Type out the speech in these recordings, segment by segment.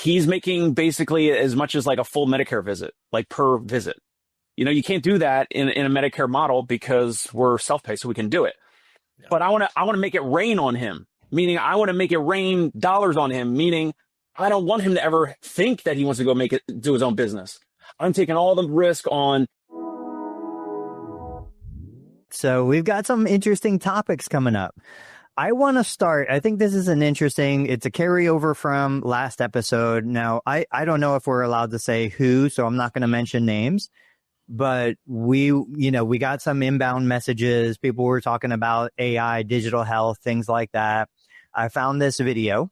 he's making basically as much as like a full Medicare visit, like per visit. You know, you can't do that in a Medicare model because we're self-pay, so we can do it. Yeah. But I want to make it rain on him, meaning I want to make it rain dollars on him, meaning I don't want him to ever think that he wants to go do his own business. I'm taking all the risk on. So we've got some interesting topics coming up. I want to start. I think this is it's a carryover from last episode. Now, I don't know if we're allowed to say who, so I'm not going to mention names, but we got some inbound messages. People were talking about AI, digital health, things like that. I found this video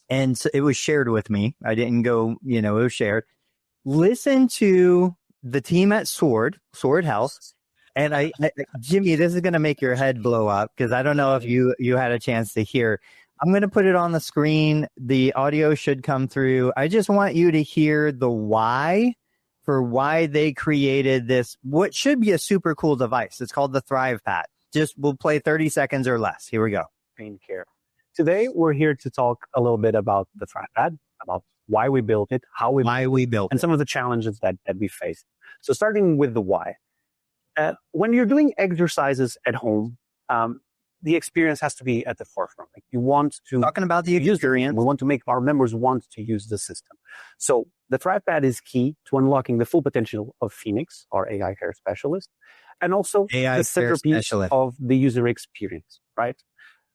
and so it was shared with me. I didn't go, it was shared. Listen to the team at Sword Health. And Jimmy, this is going to make your head blow up because I don't know if you had a chance to hear. I'm going to put it on the screen. The audio should come through. I just want you to hear the why they created this, what should be a super cool device. It's called the ThrivePad. We'll play 30 seconds or less. Here we go. Pain care. Today, we're here to talk a little bit about the ThrivePad, about why we built it, how we built it, and some of the challenges that we face. So starting with the why. When you're doing exercises at home, the experience has to be at the forefront. Like you want to talking about the experience. We want to make our members want to use the system. So the ThrivePad is key to unlocking the full potential of Phoenix, our AI care specialist, and also the centerpiece of the user experience, right?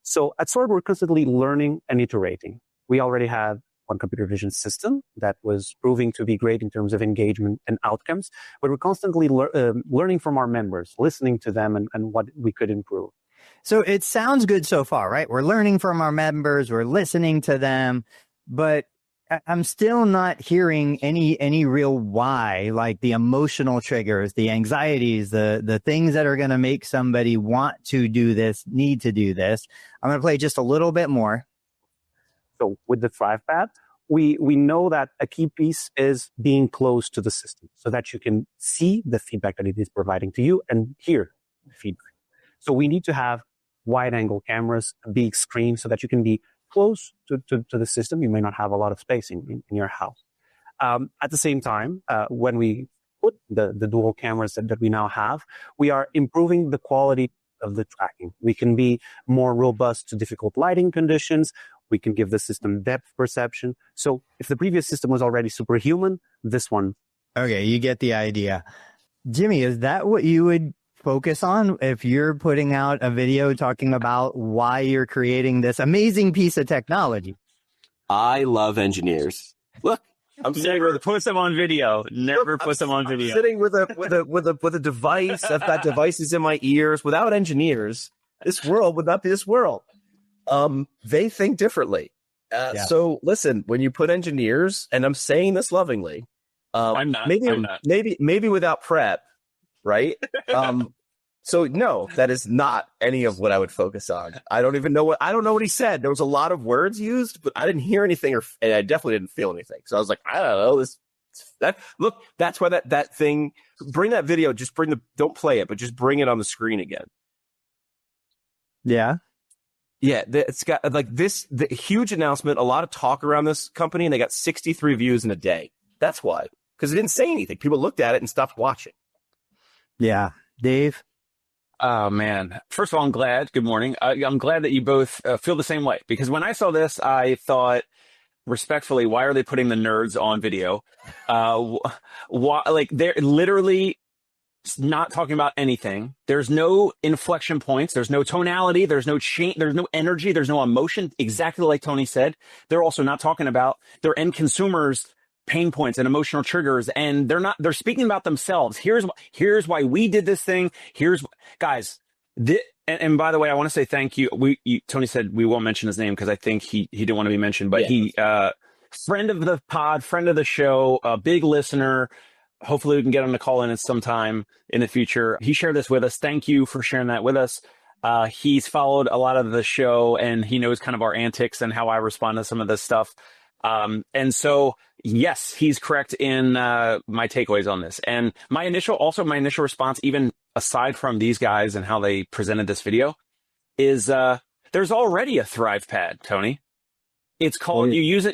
So at Sword, we're constantly learning and iterating. We already have one computer vision system that was proving to be great in terms of engagement and outcomes, but we're constantly learning from our members, listening to them and what we could improve. So it sounds good so far, right? We're learning from our members, we're listening to them, but I'm still not hearing any real why, like the emotional triggers, the anxieties, the things that are going to make somebody want to do this, need to do this. I'm going to play just a little bit more. So with the ThrivePad, we know that a key piece is being close to the system so that you can see the feedback that it is providing to you and hear the feedback. So we need to have wide angle cameras, a big screen so that you can be close to the system. You may not have a lot of space in your house. At the same time, when we put the dual cameras that we now have, we are improving the quality of the tracking. We can be more robust to difficult lighting conditions. We can give the system depth perception. So if the previous system was already superhuman, this one. Okay, you get the idea. Jimmy, is that what you would focus on if you're putting out a video talking about why you're creating this amazing piece of technology? I love engineers. Look, I'm never put them on video. Never put them on video. I'm sitting with a device. I've got devices in my ears. Without engineers, this world would not be this world. They think differently. So listen, when you put engineers, and I'm saying this lovingly, I'm not. Maybe without prep, right? So no, that is not any of what I would focus on. I don't know what he said. There was a lot of words used, but I didn't hear anything, and I definitely didn't feel anything. So I was like, I don't know look, that's why that thing, bring that video, don't play it, but just bring it on the screen again. Yeah. Yeah, it's got the huge announcement, a lot of talk around this company, and they got 63 views in a day. That's why, because it didn't say anything. People looked at it and stopped watching. Yeah, Dave. Oh man! First of all, I'm glad. Good morning. I'm glad that you both feel the same way, because when I saw this, I thought, respectfully, why are they putting the nerds on video? Like they're literally not talking about anything. There's no inflection points. There's no tonality. There's no change. There's no energy. There's no emotion. Exactly like Tony said. They're also not talking about their end consumers' pain points and emotional triggers. And they're speaking about themselves. Here's why we did this thing. Guys. And by the way, I want to say thank you. Tony said we won't mention his name because I think he didn't want to be mentioned, but he, friend of the pod, friend of the show, a big listener. Hopefully we can get him to call in at some time in the future. He shared this with us. Thank you for sharing that with us. He's followed a lot of the show and he knows kind of our antics and how I respond to some of this stuff. And so, yes, he's correct in my takeaways on this. And my initial response, even aside from these guys and how they presented this video, is there's already a ThrivePad, Tony. It's called, you use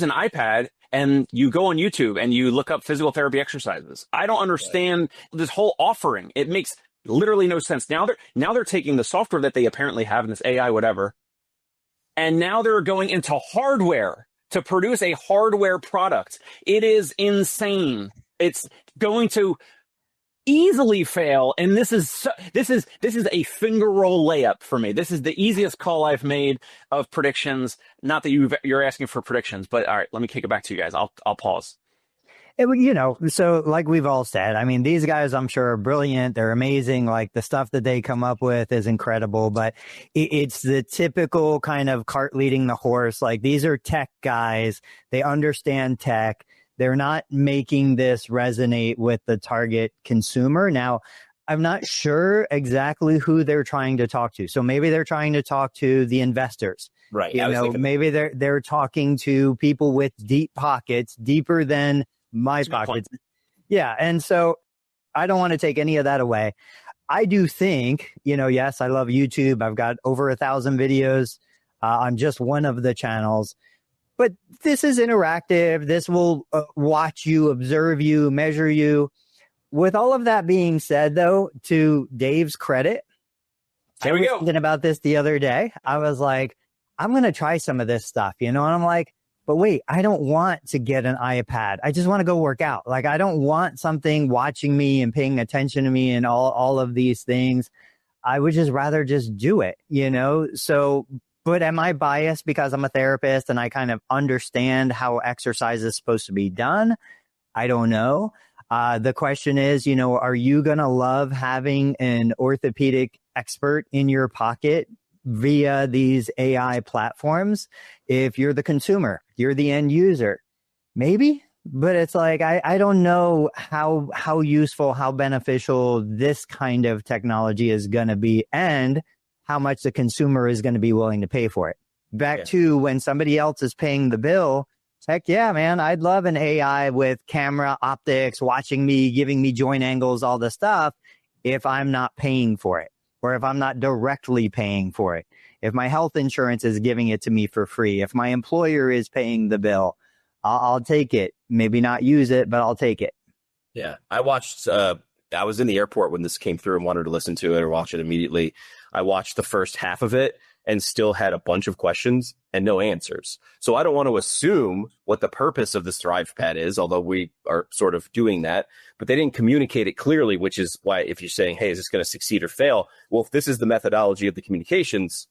an iPad and you go on YouTube and you look up physical therapy exercises. I don't understand this whole offering. It makes literally no sense. Now they're taking the software that they apparently have in this AI, whatever, and now they're going into hardware to produce a hardware product. It is insane. It's going to easily fail, and this is a finger roll layup for me. This is the easiest call I've made of predictions. Not that you're asking for predictions, but all right, let me kick it back to you guys. I'll pause. So like we've all said, I mean, these guys, I'm sure, are brilliant. They're amazing. Like the stuff that they come up with is incredible, but it's the typical kind of cart leading the horse. Like these are tech guys. They understand tech. They're not making this resonate with the target consumer. Now, I'm not sure exactly who they're trying to talk to. So maybe they're trying to talk to the investors. Right. Maybe they're talking to people with deep pockets, deeper than my pockets. Yeah. And so I don't want to take any of that away. I do think, yes, I love YouTube. I've got over 1,000 videos on just one of the channels. But this is interactive. This will watch you, observe you, measure you. With all of that being said, though, to Dave's credit, I was thinking about this the other day. I was like, I'm going to try some of this stuff, and I'm like, but wait, I don't want to get an iPad. I just want to go work out. Like, I don't want something watching me and paying attention to me and all of these things. I would just rather just do it, So, but am I biased because I'm a therapist and I kind of understand how exercise is supposed to be done? I don't know. The question is, are you going to love having an orthopedic expert in your pocket via these AI platforms? If you're the consumer, you're the end user, maybe, but it's like, I don't know how useful, how beneficial this kind of technology is going to be and how much the consumer is going to be willing to pay for it. Back to when somebody else is paying the bill. Heck yeah, man. I'd love an AI with camera, optics, watching me, giving me joint angles, all the stuff, if I'm not paying for it or if I'm not directly paying for it. If my health insurance is giving it to me for free, if my employer is paying the bill, I'll take it. Maybe not use it, but I'll take it. Yeah. I watched, I was in the airport when this came through and wanted to listen to it or watch it immediately. I watched the first half of it and still had a bunch of questions and no answers. So I don't want to assume what the purpose of this ThrivePad is, although we are sort of doing that, but they didn't communicate it clearly, which is why if you're saying, hey, is this going to succeed or fail? Well, if this is the methodology of the communications,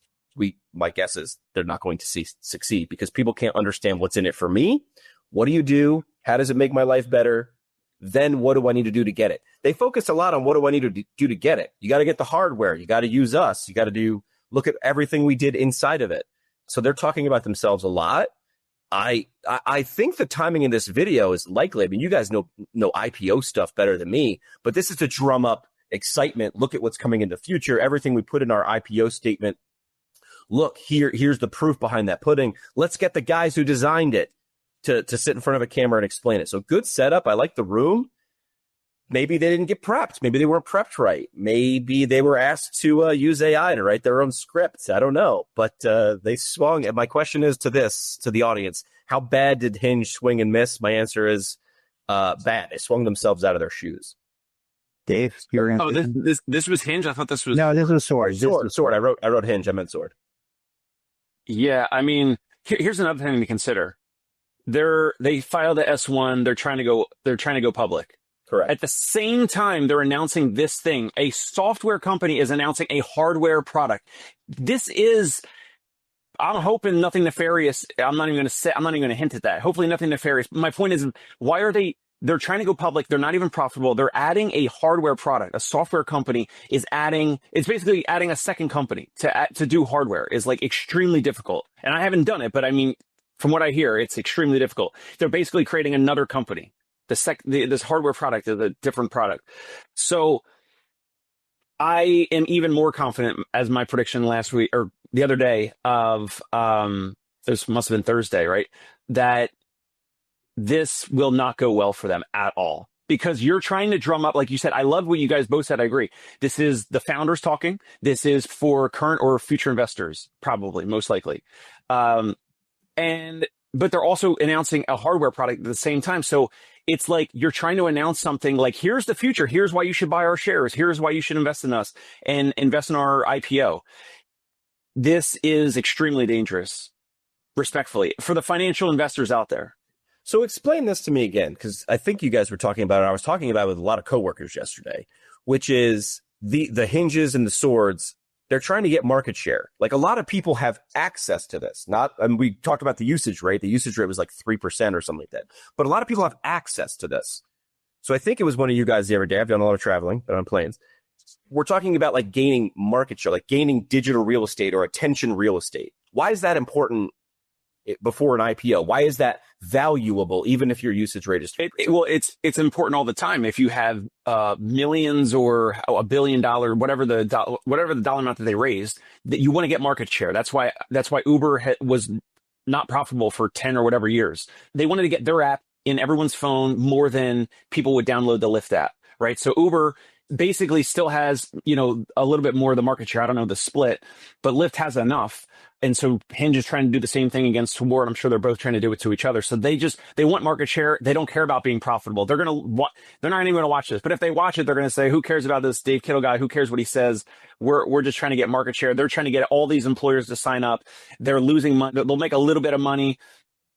my guess is they're not going to succeed because people can't understand what's in it for me. What do you do? How does it make my life better? Then what do I need to do to get it? They focus a lot on what do I need to do to get it? You got to get the hardware. You got to use us. You got to look at everything we did inside of it. So they're talking about themselves a lot. I think the timing in this video is likely. I mean, you guys know IPO stuff better than me, but this is to drum up excitement. Look at what's coming in the future. Everything we put in our IPO statement. Look, here's the proof behind that pudding. Let's get the guys who designed it to sit in front of a camera and explain it. So good setup. I like the room. Maybe they didn't get prepped. Maybe they weren't prepped right. Maybe they were asked to use AI to write their own scripts. I don't know. But they swung. And my question is to the audience, how bad did Hinge swing and miss? My answer is bad. They swung themselves out of their shoes. Dave, you're this was Hinge? I thought this was... No, this was Sword. Sword. I wrote Hinge. I meant Sword. Yeah, I mean, here's another thing to consider. They filed the S1. They're trying to go public. Correct. At the same time, they're announcing this thing. A software company is announcing a hardware product. This is, I'm hoping nothing nefarious. I'm not even going to hint at that. Hopefully nothing nefarious. My point is, why are they're trying to go public. They're not even profitable. They're adding a hardware product. A software company it's basically adding a second company to do hardware is like extremely difficult. And I haven't done it, but I mean, from what I hear, it's extremely difficult. They're basically creating another company. This hardware product is a different product. So I am even more confident, as my prediction last week or the other day of this must have been Thursday, right? That this will not go well for them at all. Because you're trying to drum up, like you said, I love what you guys both said. I agree. This is the founders talking. This is for current or future investors, probably, most likely. but they're also announcing a hardware product at the same time. So it's like you're trying to announce something like, here's the future. Here's why you should buy our shares. Here's why you should invest in us and invest in our IPO. This is extremely dangerous, respectfully, for the financial investors out there. So explain this to me again, because I think you guys were talking about it. I was talking about it with a lot of coworkers yesterday, which is the hinges and the swords. They're trying to get market share. Like, a lot of people have access to this. And we talked about the usage rate. The usage rate was like 3% or something like that. But a lot of people have access to this. So I think it was one of you guys the other day. I've done a lot of traveling, but on planes. We're talking about like gaining market share, like gaining digital real estate or attention real estate. Why is that important before an IPO? Why is that valuable, even if your usage rate is? Well, it's important all the time. If you have millions or $1 billion, whatever the dollar amount that they raised, that you want to get market share. That's why Uber was not profitable for 10 or whatever years. They wanted to get their app in everyone's phone more than people would download the Lyft app, right? So Uber basically still has, a little bit more of the market share. I don't know the split, but Lyft has enough. And so Hinge is trying to do the same thing against Sword. I'm sure they're both trying to do it to each other. So they want market share. They don't care about being profitable. They're not even going to watch this. But if they watch it, they're going to say, who cares about this Dave Kittle guy? Who cares what he says? We're just trying to get market share. They're trying to get all these employers to sign up. They're losing money. They'll make a little bit of money.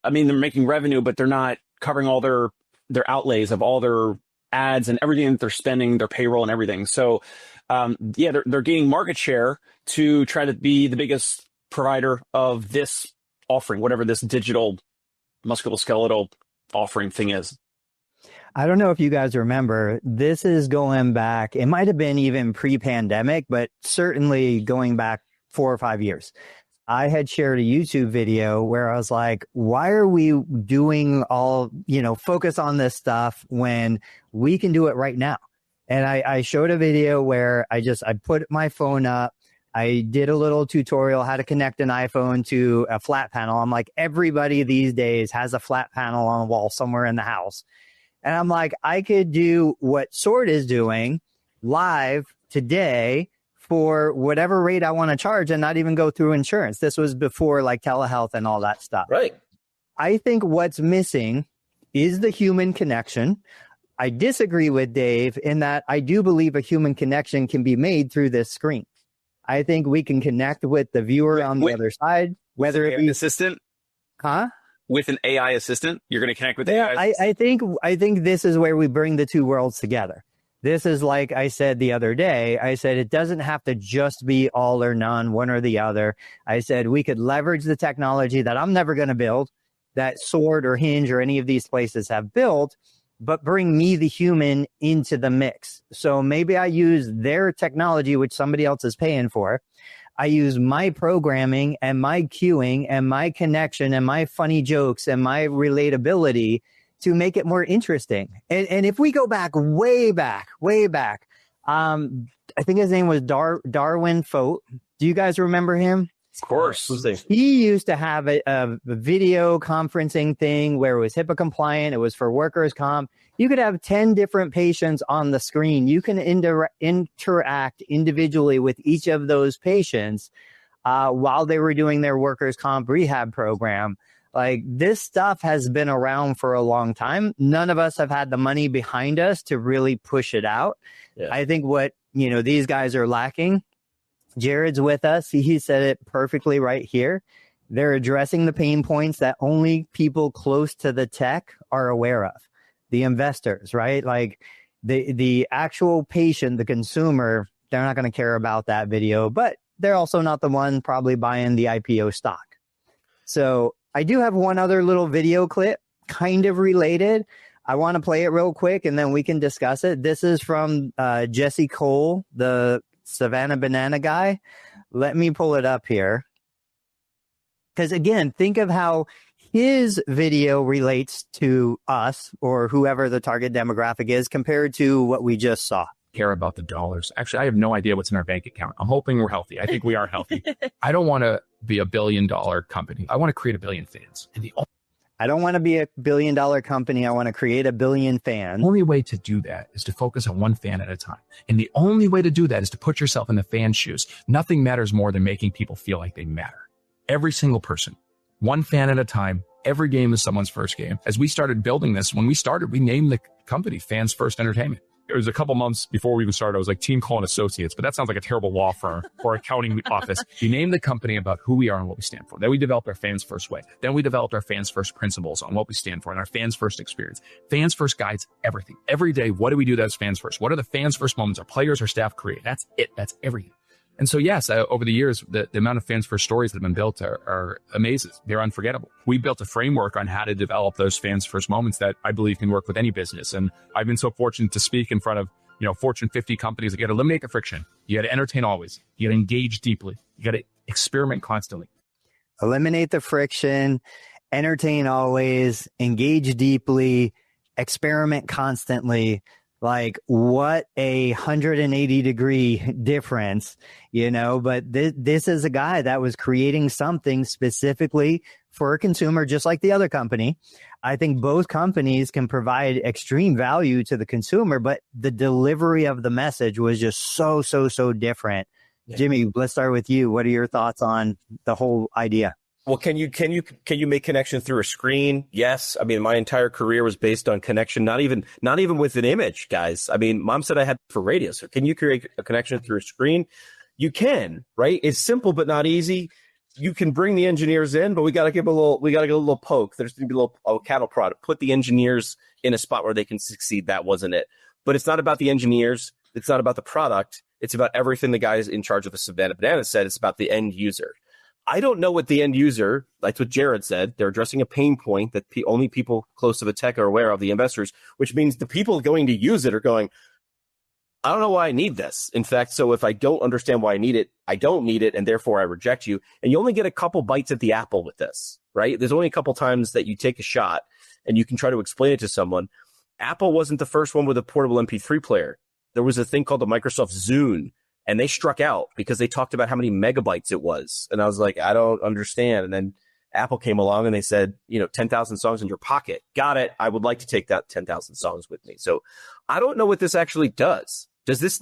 I mean, they're making revenue, but they're not covering all their outlays of all their ads and everything that they're spending, their payroll and everything. So, they're gaining market share to try to be the biggest provider of this offering, whatever this digital musculoskeletal offering thing is. I don't know if you guys remember, this is going back, it might have been even pre-pandemic, but certainly going back 4 or 5 years. I had shared a YouTube video where I was like, why are we doing all, focus on this stuff when we can do it right now? And I showed a video where I put my phone up. I did a little tutorial how to connect an iPhone to a flat panel. I'm like, everybody these days has a flat panel on a wall somewhere in the house. And I'm like, I could do what Sword is doing live today for whatever rate I want to charge and not even go through insurance. This was before like telehealth and all that stuff. Right. I think what's missing is the human connection. I disagree with Dave in that I do believe a human connection can be made through this screen. I think we can connect with the viewer on the other side, whether it be assistant, with an AI assistant, you're going to connect with AI. I think this is where we bring the two worlds together. This is like I said the other day. I said it doesn't have to just be all or none, one or the other. I said we could leverage the technology that I'm never going to build, that Sword or Hinge or any of these places have built, but bring me, the human, into the mix. So maybe I use their technology, which somebody else is paying for. I use my programming and my queuing and my connection and my funny jokes and my relatability to make it more interesting. And if we go way back, I think his name was Darwin Foat. Do you guys remember him? Of course. He used to have a video conferencing thing where it was HIPAA compliant. It was for workers' comp. You could have 10 different patients on the screen. You can interact individually with each of those patients while they were doing their workers' comp rehab program. Like, this stuff has been around for a long time. None of us have had the money behind us to really push it out. Yeah. I think what, these guys are lacking. Jared's with us. He said it perfectly right here. They're addressing the pain points that only people close to the tech are aware of. The investors, right? Like the actual patient, the consumer, they're not going to care about that video, but they're also not the one probably buying the IPO stock. So I do have one other little video clip, kind of related. I want to play it real quick and then we can discuss it. This is from Jesse Cole, the Savannah Banana guy. Let me pull it up here. Because again, think of how his video relates to us or whoever the target demographic is compared to what we just saw. Care about the dollars. Actually, I have no idea what's in our bank account. I'm hoping we're healthy. I think we are healthy. I don't want to be $1 billion company. I want to create 1 billion fans. And I don't want to be $1 billion company. I want to create 1 billion fans. The only way to do that is to focus on one fan at a time. And the only way to do that is to put yourself in the fan's shoes. Nothing matters more than making people feel like they matter. Every single person one fan at a time. Every game is someone's first game. As we started building this, when we started, we named the company Fans First Entertainment. It was a couple months before we even started. I was like Team Cole and Associates, but that sounds like a terrible law firm or accounting office. You name the company about who we are and what we stand for. Then we developed our Fans First way. Then we developed our Fans First principles on what we stand for and our Fans First experience. Fans First guides everything. Every day, what do we do that's Fans First? What are the Fans First moments our players or staff create? That's it. That's everything. And so, yes, over the years, the amount of Fans First stories that have been built are amazing. They're unforgettable. We built a framework on how to develop those Fans First moments that I believe can work with any business. And I've been so fortunate to speak in front of, Fortune 50 companies. You got to eliminate the friction. You got to entertain always. You got to engage deeply. You got to experiment constantly. Eliminate the friction, entertain always, engage deeply, experiment constantly. Like, what a 180-degree difference, but this is a guy that was creating something specifically for a consumer, just like the other company. I think both companies can provide extreme value to the consumer, but the delivery of the message was just so different. Yeah. Jimmy, let's start with you. What are your thoughts on the whole idea? Well, can you make connection through a screen? Yes. I mean, my entire career was based on connection, not even with an image, guys. I mean, mom said I had for radio. So can you create a connection through a screen? You can, right? It's simple, but not easy. You can bring the engineers in, but we got to give a little poke. There's going to be a little cattle prod. Put the engineers in a spot where they can succeed. That wasn't it. But it's not about the engineers. It's not about the product. It's about everything the guys in charge of the Savannah Banana said. It's about the end user. I don't know what the end user, like what Jared said, they're addressing a pain point that only people close to the tech are aware of, the investors, which means the people going to use it are going, I don't know why I need this. In fact, so if I don't understand why I need it, I don't need it, and therefore I reject you. And you only get a couple bites at the apple with this, right? There's only a couple times that you take a shot and you can try to explain it to someone. Apple wasn't the first one with a portable MP3 player. There was a thing called the Microsoft Zune. And they struck out because they talked about how many megabytes it was. And I was like, I don't understand. And then Apple came along and they said, 10,000 songs in your pocket. Got it. I would like to take that 10,000 songs with me. So I don't know what this actually does. Does this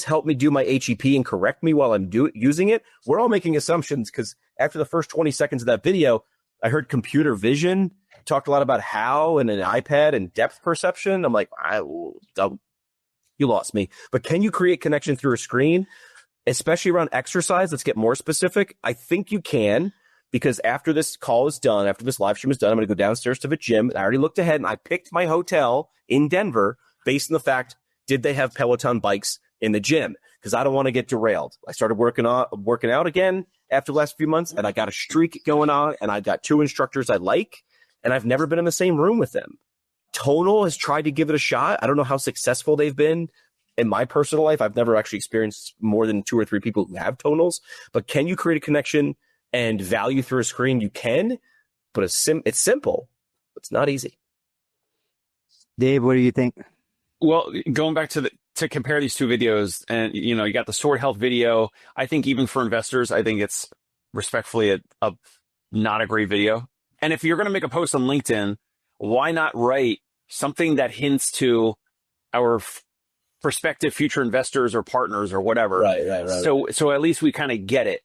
help me do my HEP and correct me while I'm using it? We're all making assumptions because after the first 20 seconds of that video, I heard computer vision, talked a lot about how and an iPad and depth perception. I'm like, you lost me. But can you create connection through a screen, especially around exercise? Let's get more specific. I think you can, because after this call is done, after this live stream is done, I'm going to go downstairs to the gym. I already looked ahead and I picked my hotel in Denver based on the fact, did they have Peloton bikes in the gym? Because I don't want to get derailed. I started working out again after the last few months, and I got a streak going on, and I got 2 instructors I like, and I've never been in the same room with them. Tonal has tried to give it a shot. I don't know how successful they've been in my personal life. I've never actually experienced more than 2 or 3 people who have tonals. But can you create a connection and value through a screen? You can, but it's simple. It's not easy. Dave, what do you think? Well, going back to compare these two videos, and you got the sword health video. I think even for investors, I think it's respectfully a not a great video. And if you're going to make a post on LinkedIn, why not write something that hints to our prospective future investors or partners or whatever? Right. So at least we kind of get it.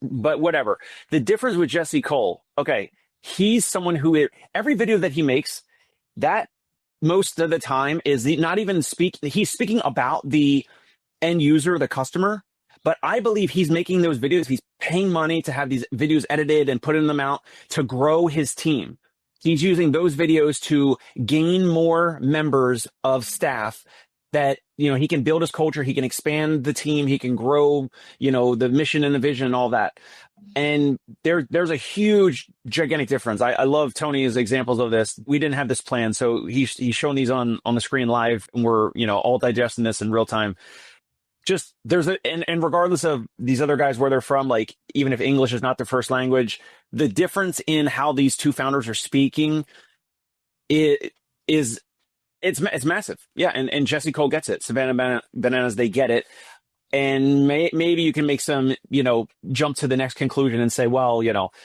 But whatever. The difference with Jesse Cole, okay, he's someone who every video that he makes, that most of the time is not even he's speaking about the end user, the customer. But I believe he's making those videos. He's paying money to have these videos edited and putting them out to grow his team. He's using those videos to gain more members of staff that, he can build his culture. He can expand the team. He can grow, the mission and the vision and all that. And there's a huge, gigantic difference. I love Tony's examples of this. We didn't have this plan. So he's showing these on the screen live, and we're, all digesting this in real time. Just and regardless of these other guys where they're from, like even if English is not their first language, the difference in how these two founders are speaking it's massive. Yeah. And Jesse Cole gets it. Savannah Bananas, they get it. And maybe you can make some, jump to the next conclusion and say, well,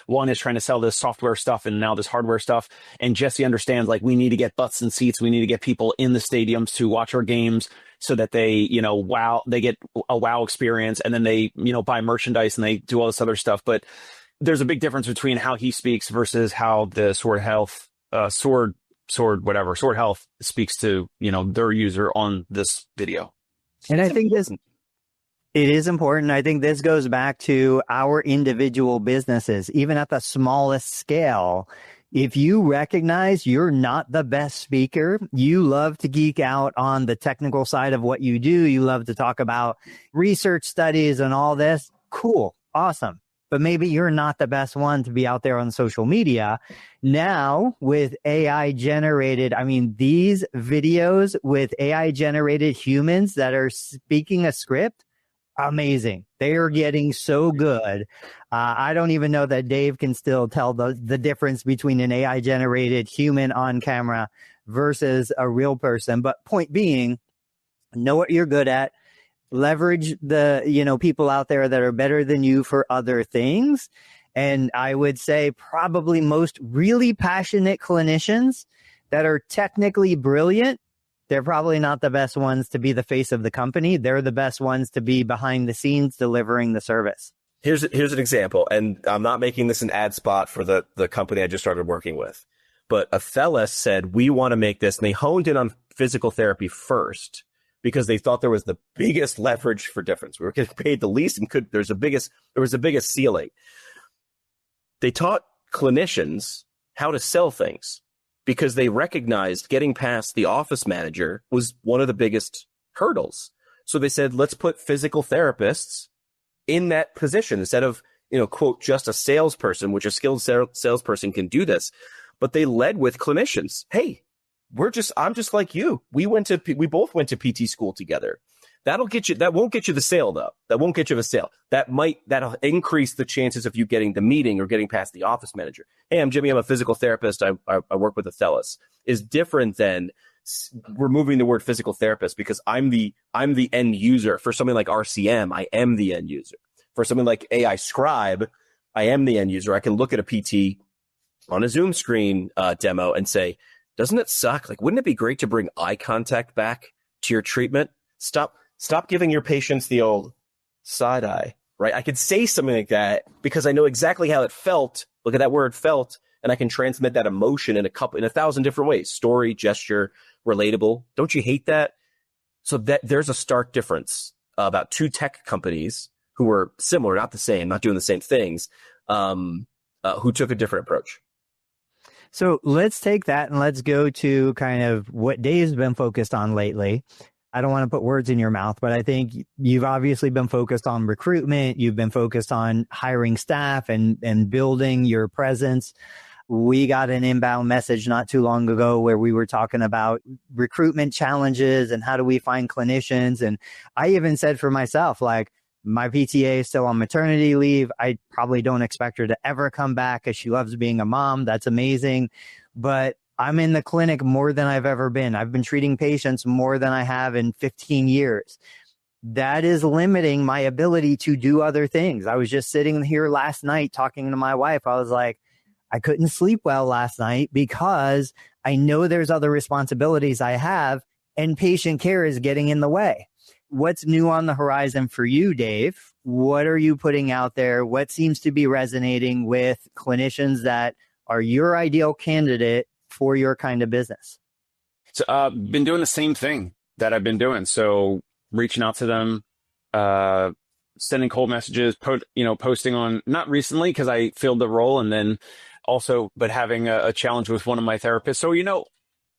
one is trying to sell this software stuff and now this hardware stuff. And Jesse understands, like, we need to get butts and seats. We need to get people in the stadiums to watch our games so that they, they get a wow experience. And then they, buy merchandise and they do all this other stuff. But there's a big difference between how he speaks versus how the Sword Health speaks to, their user on this video. And I think it is important. I think this goes back to our individual businesses, even at the smallest scale. If you recognize you're not the best speaker, you love to geek out on the technical side of what you do, you love to talk about research studies and all this, cool, awesome. But maybe you're not the best one to be out there on social media. Now, with AI generated, these videos with AI generated humans that are speaking a script, amazing. They are getting so good. I don't even know that Dave can still tell the difference between an AI generated human on camera versus a real person. But point being, know what you're good at. Leverage the, people out there that are better than you for other things. And I would say probably most really passionate clinicians that are technically brilliant, they're probably not the best ones to be the face of the company. They're the best ones to be behind the scenes delivering the service. Here's an example, and I'm not making this an ad spot for the company I just started working with. But Athelis said, we want to make this, and they honed in on physical therapy first because they thought there was the biggest leverage for difference. We were getting paid the least, and there was the biggest ceiling. They taught clinicians how to sell things because they recognized getting past the office manager was one of the biggest hurdles. So they said, let's put physical therapists in that position instead of, quote, just a salesperson, which a skilled salesperson can do this. But they led with clinicians. Hey, I'm just like you. We both went to PT school together. That won't get you the sale though. That won't get you the sale. That'll increase the chances of you getting the meeting or getting past the office manager. Hey, I'm Jimmy. I'm a physical therapist. I work with Athelis. Is different than removing the word physical therapist because I'm the end user. For something like RCM, I am the end user. For something like AI Scribe, I am the end user. I can look at a PT on a Zoom screen demo and say, doesn't it suck? Like, wouldn't it be great to bring eye contact back to your treatment? Stop giving your patients the old side eye, right? I could say something like that because I know exactly how it felt. Look at that word felt, and I can transmit that emotion in 1,000 different ways. Story, gesture, relatable. Don't you hate that? So that there's a stark difference about two tech companies who were similar, not the same, not doing the same things, who took a different approach. So let's take that and let's go to kind of what Dave's been focused on lately. I don't want to put words in your mouth, but I think you've obviously been focused on recruitment. You've been focused on hiring staff and building your presence. We got an inbound message not too long ago where we were talking about recruitment challenges and how do we find clinicians. And I even said for myself, like, my PTA is still on maternity leave. I probably don't expect her to ever come back because she loves being a mom. That's amazing. But I'm in the clinic more than I've ever been. I've been treating patients more than I have in 15 years. That is limiting my ability to do other things. I was just sitting here last night talking to my wife. I was like, I couldn't sleep well last night because I know there's other responsibilities I have and patient care is getting in the way. What's new on the horizon for you, Dave? What are you putting out there? What seems to be resonating with clinicians that are your ideal candidate for your kind of business? So been doing the same thing that I've been doing. So reaching out to them, sending cold messages, posting on, not recently because I filled the role, and then also, but having a challenge with one of my therapists. So,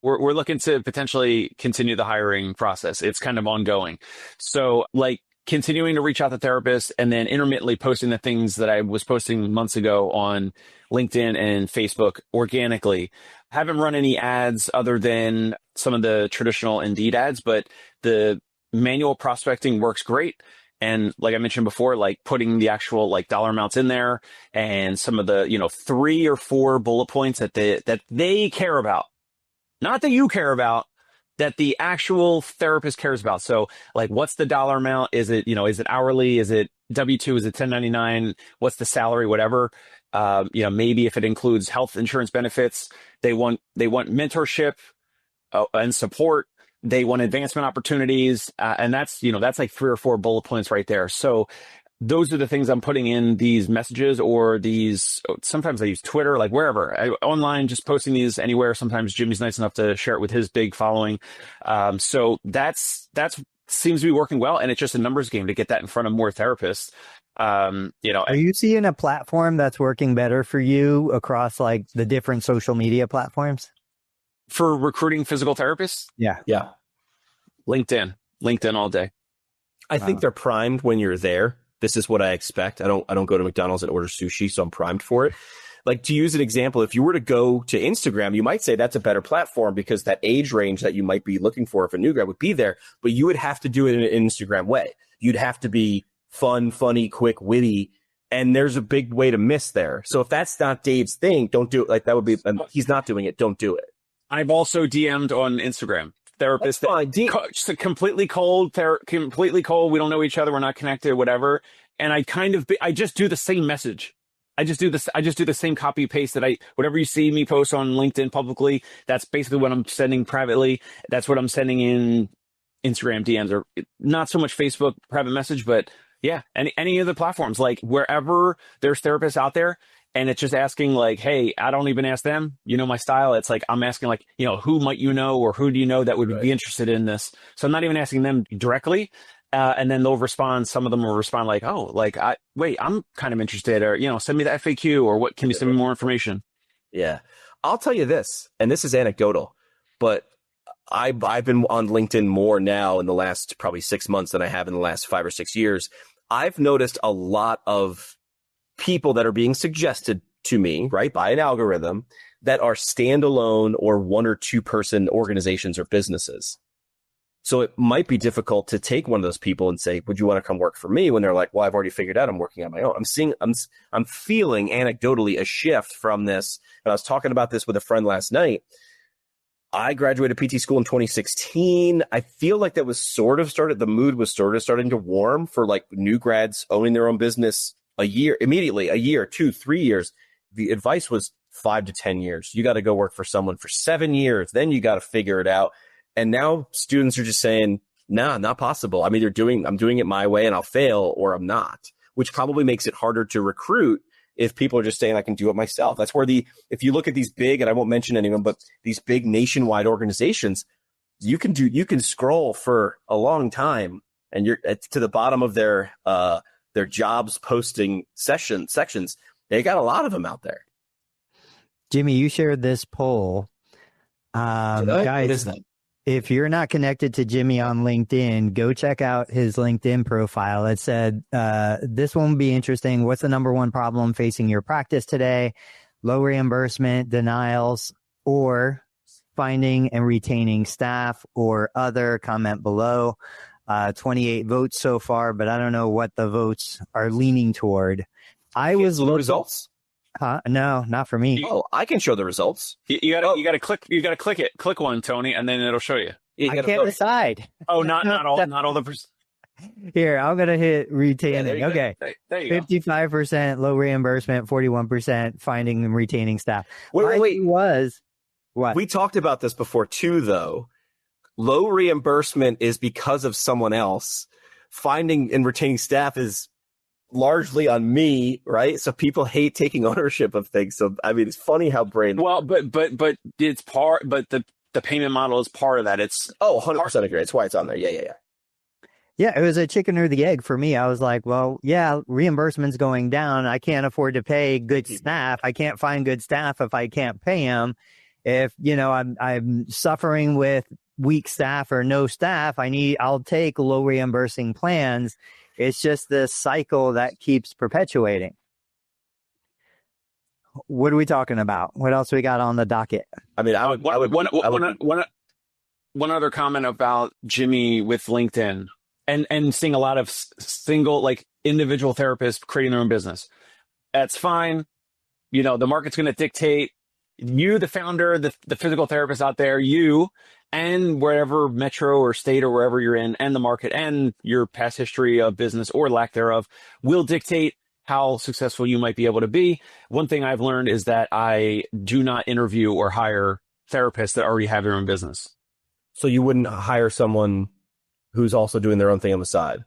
we're looking to potentially continue the hiring process. It's kind of ongoing. So like continuing to reach out to therapists and then intermittently posting the things that I was posting months ago on LinkedIn and Facebook organically. Haven't run any ads other than some of the traditional Indeed ads, but the manual prospecting works great. And like I mentioned before, like putting the actual like dollar amounts in there and some of the, 3 or 4 bullet points that they care about. Not that you care about, that the actual therapist cares about. So like, what's the dollar amount? Is it hourly? Is it W-2? Is it 1099? What's the salary? Whatever. Maybe if it includes health insurance benefits, they want mentorship and support. They want advancement opportunities. And that's like 3 or 4 bullet points right there. So those are the things I'm putting in these messages or these, sometimes I use Twitter, like wherever online, just posting these anywhere. Sometimes Jimmy's nice enough to share it with his big following. So that's seems to be working well. And it's just a numbers game to get that in front of more therapists. Are you seeing a platform that's working better for you across like the different social media platforms? For recruiting physical therapists? Yeah. LinkedIn all day. I think they're primed when you're there. This is what I expect. I don't go to McDonald's and order sushi, so I'm primed for it. Like, to use an example, if you were to go to Instagram, you might say that's a better platform because that age range that you might be looking for if a new grad would be there, but you would have to do it in an Instagram way. You'd have to be fun, funny, quick, witty, and there's a big way to miss there. So if that's not Dave's thing, don't do it. Like, that would be, he's not doing it, don't do it. I've also DM'd on Instagram. Therapists that completely cold. We don't know each other. We're not connected. Whatever. And I just do the same message. I just do the same copy paste whatever you see me post on LinkedIn publicly. That's basically what I'm sending privately. That's what I'm sending in Instagram DMs, or not so much Facebook private message, but yeah, any of the platforms, like wherever there's therapists out there. And it's just asking like, hey, I don't even ask them, my style. It's like, I'm asking like, who might you know, or who do you know that would be interested in this? So I'm not even asking them directly. And then they'll respond. Some of them will respond like, oh, like, I'm kind of interested, or, send me the FAQ, or what, can you send me more information? Yeah. I'll tell you this, and this is anecdotal, but I've been on LinkedIn more now in the last probably 6 months than I have in the last 5 or 6 years. I've noticed a lot of people that are being suggested to me, right, by an algorithm that are standalone or 1 or 2 person organizations or businesses. So it might be difficult to take one of those people and say, would you want to come work for me? When they're like, well, I've already figured out I'm working on my own. I'm feeling anecdotally a shift from this. And I was talking about this with a friend last night. I graduated PT school in 2016. I feel like that was the mood was sort of starting to warm for like new grads owning their own business a year, 2, 3 years. The advice was 5 to 10 years. You got to go work for someone for 7 years. Then you got to figure it out. And now students are just saying, nah, not possible. I'm doing it my way and I'll fail, or I'm not, which probably makes it harder to recruit if people are just saying I can do it myself. That's where if you look at these big, and I won't mention anyone, but these big nationwide organizations, you can scroll for a long time and you're to the bottom of their jobs posting sections. They got a lot of them out there. Jimmy, you shared this poll. Guys, what is that? If you're not connected to Jimmy on LinkedIn, go check out his LinkedIn profile. It said, this won't be interesting. What's the number one problem facing your practice today? Low reimbursement, denials, or finding and retaining staff, or other. Comment below. 28 votes so far, but I don't know what the votes are leaning toward. I was looking results. No, not for me. Oh, I can show the results. You gotta click it. Click one, Tony, and then it'll show you. I can't decide. Oh, not all the. Here, I'm gonna hit retaining. Yeah, okay, there you 55% low reimbursement, 41% finding and retaining staff. Wait. Was what? We talked about this before too, though. Low reimbursement is because of someone else. Finding and retaining staff is largely on me, right? So people hate taking ownership of things. So I mean, it's funny how brain. Well, but it's part. But the payment model is part of that. It's 100% agree. It's why it's on there. Yeah. Yeah, it was a chicken or the egg for me. I was like, well, yeah, reimbursement's going down. I can't afford to pay good staff. I can't find good staff if I can't pay them. If I'm suffering with weak staff or no staff, I'll take low reimbursing plans. It's just this cycle that keeps perpetuating. What are we talking about? What else we got on the docket? I mean, one other comment about Jimmy with LinkedIn and seeing a lot of single, like, individual therapists creating their own business. That's fine. The market's going to dictate. You, the founder, the physical therapist out there, you, and wherever metro or state or wherever you're in, and the market and your past history of business or lack thereof will dictate how successful you might be able to be. One thing I've learned is that I do not interview or hire therapists that already have their own business. So you wouldn't hire someone who's also doing their own thing on the side?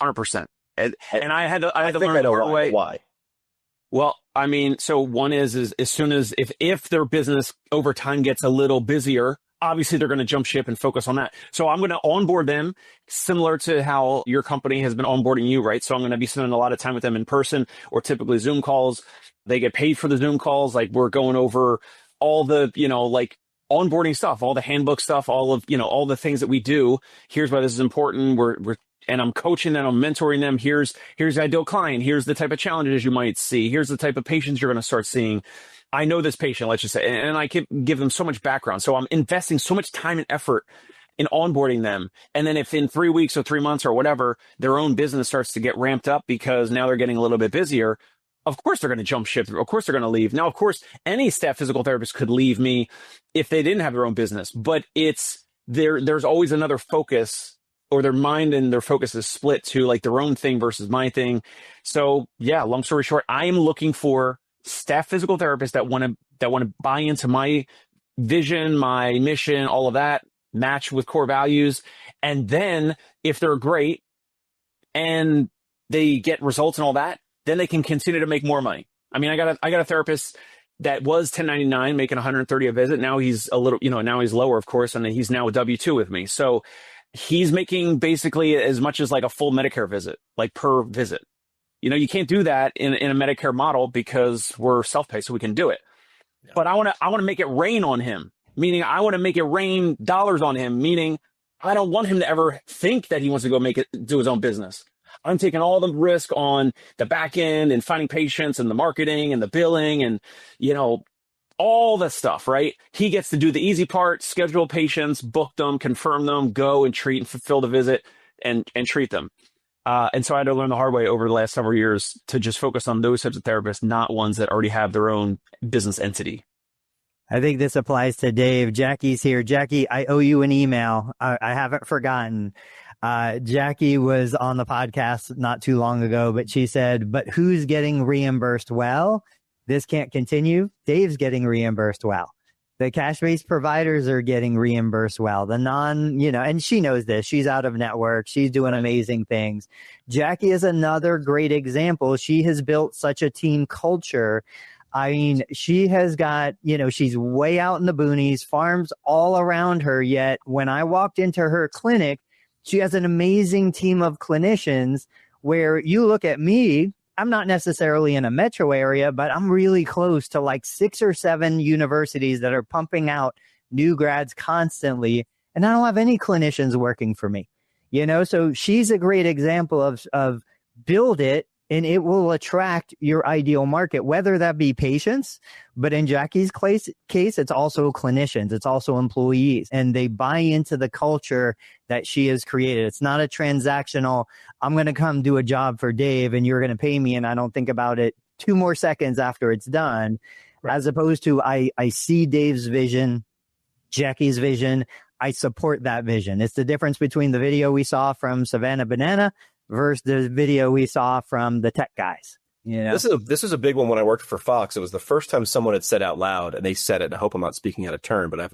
100%. And I had to I think learn I the know hard way. why. Well, I mean, so one is as soon as if their business over time gets a little busier, obviously they're going to jump ship and focus on that. So I'm going to onboard them similar to how your company has been onboarding you, right? So I'm going to be spending a lot of time with them in person or typically Zoom calls. They get paid for the Zoom calls. Like we're going over all the, like onboarding stuff, all the handbook stuff, all of, all the things that we do. Here's why this is important. And I'm coaching them, I'm mentoring them. Here's the ideal client. Here's the type of challenges you might see. Here's the type of patients you're going to start seeing. I know this patient, let's just say, and I can give them so much background. So I'm investing so much time and effort in onboarding them. And then if in 3 weeks or 3 months or whatever, their own business starts to get ramped up because now they're getting a little bit busier, of course they're going to jump ship. Of course they're going to leave. Now, of course, any staff physical therapist could leave me if they didn't have their own business, but there's always another focus, or their mind and their focus is split to like their own thing versus my thing. So yeah, long story short, I am looking for staff physical therapists that want to buy into my vision, my mission, all of that, match with core values. And then if they're great and they get results and all that, then they can continue to make more money. I mean, I got a therapist that was 1099 making 130 a visit. Now he's a little, now he's lower, of course, and he's now a W-2 with me. So he's making basically as much as like a full Medicare visit, like per visit. You can't do that in a Medicare model because we're self-pay, so we can do it. Yeah. But I want to make it rain on him, meaning I want to make it rain dollars on him, meaning I don't want him to ever think that he wants to go do his own business. I'm taking all the risk on the back end and finding patients and the marketing and the billing and, all the stuff, right? He gets to do the easy part, schedule patients, book them, confirm them, go and treat and fulfill the visit and treat them. And so I had to learn the hard way over the last several years to just focus on those types of therapists, not ones that already have their own business entity. I think this applies to Dave. Jackie's here. Jackie, I owe you an email. I haven't forgotten. Jackie was on the podcast not too long ago, but she said, but who's getting reimbursed well? This can't continue. Dave's getting reimbursed well. The cash-based providers are getting reimbursed well. The and she knows this. She's out of network. She's doing amazing things. Jackie is another great example. She has built such a team culture. I mean, she has got, she's way out in the boonies, farms all around her. Yet when I walked into her clinic, she has an amazing team of clinicians where you look at me, I'm not necessarily in a metro area, but I'm really close to like 6 or 7 universities that are pumping out new grads constantly. And I don't have any clinicians working for me, so she's a great example of build it and it will attract your ideal market, whether that be patients. But in Jackie's case, it's also clinicians. It's also employees, and they buy into the culture that she has created. It's not a transactional, I'm going to come do a job for Dave and you're going to pay me. And I don't think about it 2 more seconds after it's done, right. As opposed to I see Dave's vision, Jackie's vision. I support that vision. It's the difference between the video we saw from Savannah Banana versus the video we saw from the tech guys. This is a big one. When I worked for Fox, it was the first time someone had said out loud, and they said it, and I hope I'm not speaking out of turn, but I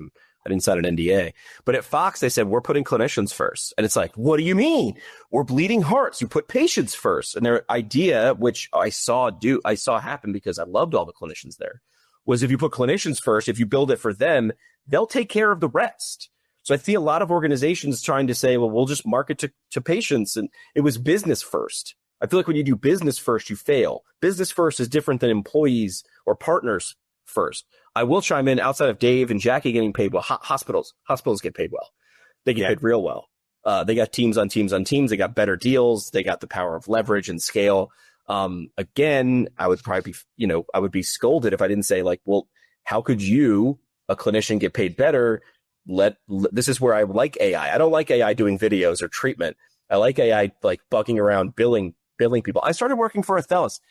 didn't sign an NDA. But at Fox, they said, we're putting clinicians first. And it's like, what do you mean? We're bleeding hearts. You put patients first. And their idea, which I saw happen because I loved all the clinicians there, was if you put clinicians first, if you build it for them, they'll take care of the rest. So I see a lot of organizations trying to say, well, we'll just market to patients. And it was business first. I feel like when you do business first, you fail. Business first is different than employees or partners first. I will chime in, outside of Dave and Jackie getting paid well, hospitals get paid well. They get paid real well. They got teams on teams on teams. They got better deals. They got the power of leverage and scale. Again, I would probably be, I would be scolded if I didn't say like, well, how could you, a clinician, get paid better? This is where I like AI. I don't like AI doing videos or treatment. I like AI like bugging around billing people. I started working for Athelis.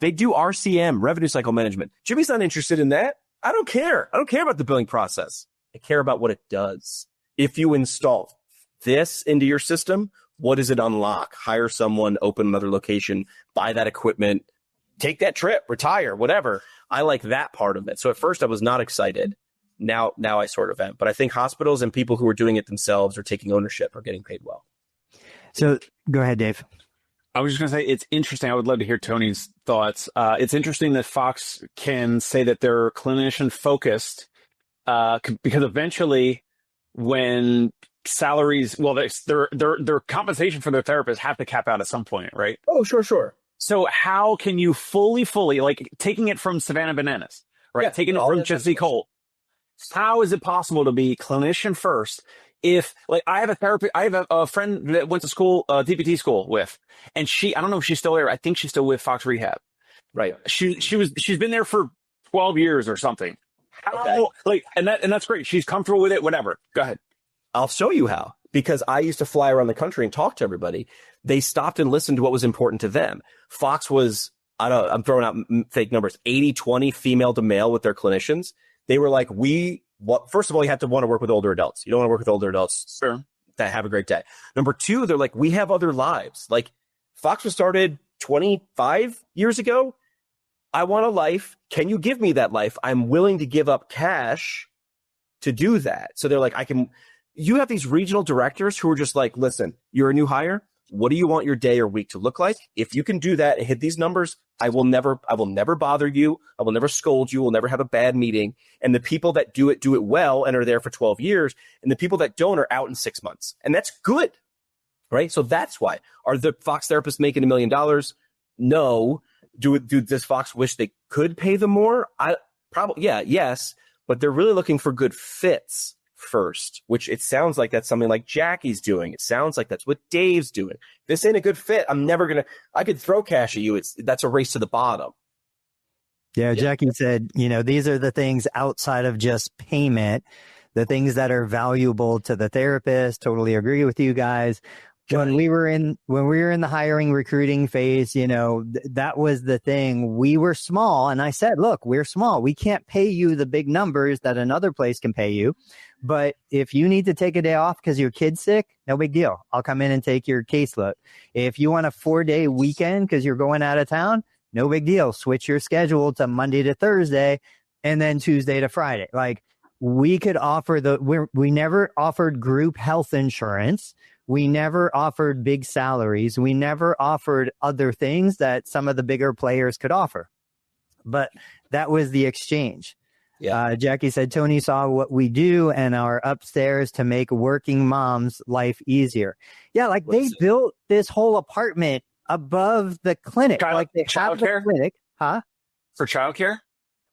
They do RCM, revenue cycle management. Jimmy's not interested in that. I don't care. I don't care about the billing process. I care about what it does. If you install this into your system, what does it unlock? Hire someone, open another location, buy that equipment, take that trip, retire, whatever. I like that part of it. So at first I was not excited. Now I sort of am. But I think hospitals and people who are doing it themselves or taking ownership are getting paid well. So go ahead, Dave. I was just going to say, it's interesting. I would love to hear Tony's thoughts. It's interesting that Fox can say that they're clinician focused, because eventually when salaries, well, their compensation for their therapists have to cap out at some point, right? Oh, sure. So how can you fully, like taking it from Savannah Bananas, right? Yeah, Taking it from Jesse Colt. How is it possible to be clinician first if, like, I have a therapist, I have a friend that went to school, DPT school with, and I don't know if she's still there. I think she's still with Fox Rehab. Right. She's been there for 12 years or something. How, Okay. and that's great. She's comfortable with it, whatever. Go ahead. I'll show you how, because I used to fly around the country and talk to everybody. They stopped and listened to what was important to them. Fox was, I'm throwing out fake numbers, 80-20 female to male with their clinicians. They were like, first of all, you have to want to work with older adults. You don't want to work with older adults Sure. that have a great day. Number two, they're like, we have other lives. Like, Fox was started 25 years ago. I want a life. Can you give me that life? I'm willing to give up cash to do that. So they're like, you have these regional directors who are just like, listen, you're a new hire. What do you want your day or week to look like? If you can do that and hit these numbers, I will never bother you. I will never scold you. We'll never have a bad meeting. And the people that do it well and are there for 12 years. And the people that don't are out in 6 months. And that's good, right? So that's why. Are the Fox therapists making $1 million? No. Does Fox wish they could pay them more? Yes. But they're really looking for good fits first, which it sounds like that's something like Jackie's doing. It sounds like that's what Dave's doing. This ain't a good fit. I could throw cash at you. That's a race to the bottom. Yeah, Jackie said, these are the things outside of just payment, the things that are valuable to the therapist. Totally agree with you guys. When we were in the hiring recruiting phase, that was the thing. We were small. And I said, look, we're small. We can't pay you the big numbers that another place can pay you. But if you need to take a day off because your kid's sick, no big deal. I'll come in and take your caseload. If you want a 4-day weekend because you're going out of town, no big deal. Switch your schedule to Monday to Thursday and then Tuesday to Friday. Like, we could offer we never offered group health insurance. We never offered big salaries. We never offered other things that some of the bigger players could offer. But that was the exchange. Yeah. Jackie said, Tony saw what we do and are upstairs to make working moms' life easier. Yeah, like they built this whole apartment above the clinic. Like they have the clinic. Huh? For childcare?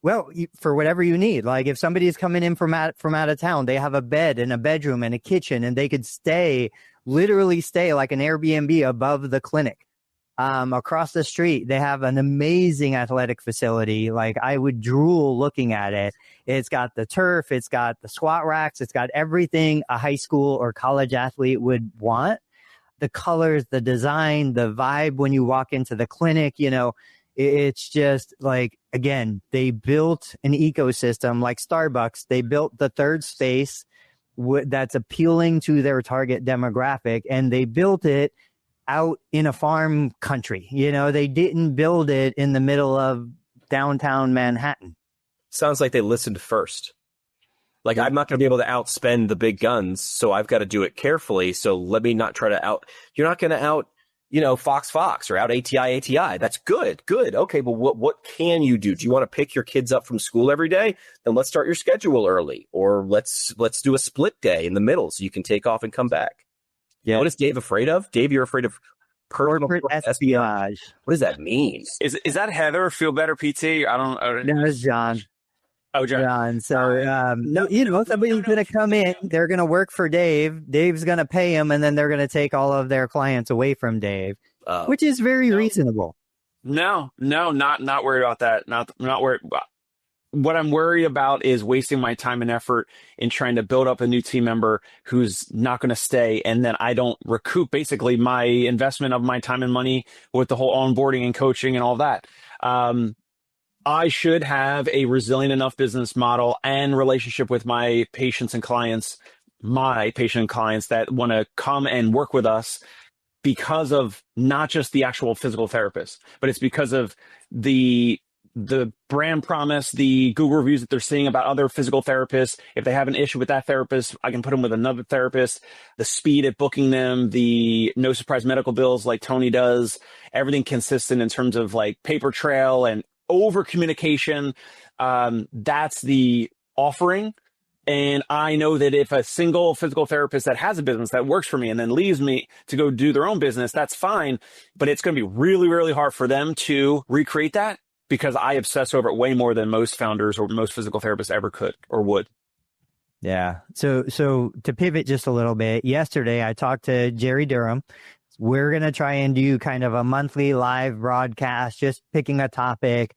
Well, for whatever you need. Like if somebody's coming in from out of town, they have a bed and a bedroom and a kitchen, and they could literally stay like an Airbnb above the clinic. Across the street, they have an amazing athletic facility. Like, I would drool looking at it. It's got the turf, it's got the squat racks, it's got everything a high school or college athlete would want. The colors, the design, the vibe when you walk into the clinic, it's just like, again, they built an ecosystem like Starbucks. They built the third space that's appealing to their target demographic, and they built it out in a farm country. They didn't build it in the middle of downtown Manhattan. Sounds like they listened first. Like, I'm not going to be able to outspend the big guns, so I've got to do it carefully. So let me not try to you're not going to out, Fox or out ATI. That's good. Okay, but what can you do? Do you want to pick your kids up from school every day? Then let's start your schedule early, or let's do a split day in the middle so you can take off and come back. Yeah. What is Dave afraid of? Dave, you're afraid of corporate espionage. What does that mean? Is that Heather? Feel Better PT? I don't. No, it's John. Oh, John. So, somebody's going to come in. They're going to work for Dave. Dave's going to pay him, and then they're going to take all of their clients away from Dave, which is very reasonable. No, not worried about that. Not worried. What I'm worried about is wasting my time and effort in trying to build up a new team member who's not going to stay, and then I don't recoup basically my investment of my time and money with the whole onboarding and coaching and all that. I should have a resilient enough business model and relationship with my patients and clients, that want to come and work with us, because of not just the actual physical therapist, but it's because of the the brand promise, the Google reviews that they're seeing about other physical therapists. If they have an issue with that therapist, I can put them with another therapist. The speed at booking them, the no surprise medical bills like Tony does, everything consistent in terms of like paper trail and over communication. That's the offering. And I know that if a single physical therapist that has a business that works for me and then leaves me to go do their own business, that's fine. But it's going to be really, really hard for them to recreate that because I obsess over it way more than most founders or most physical therapists ever could or would. Yeah. So to pivot just a little bit, yesterday I talked to Jerry Durham. We're going to try and do kind of a monthly live broadcast, just picking a topic.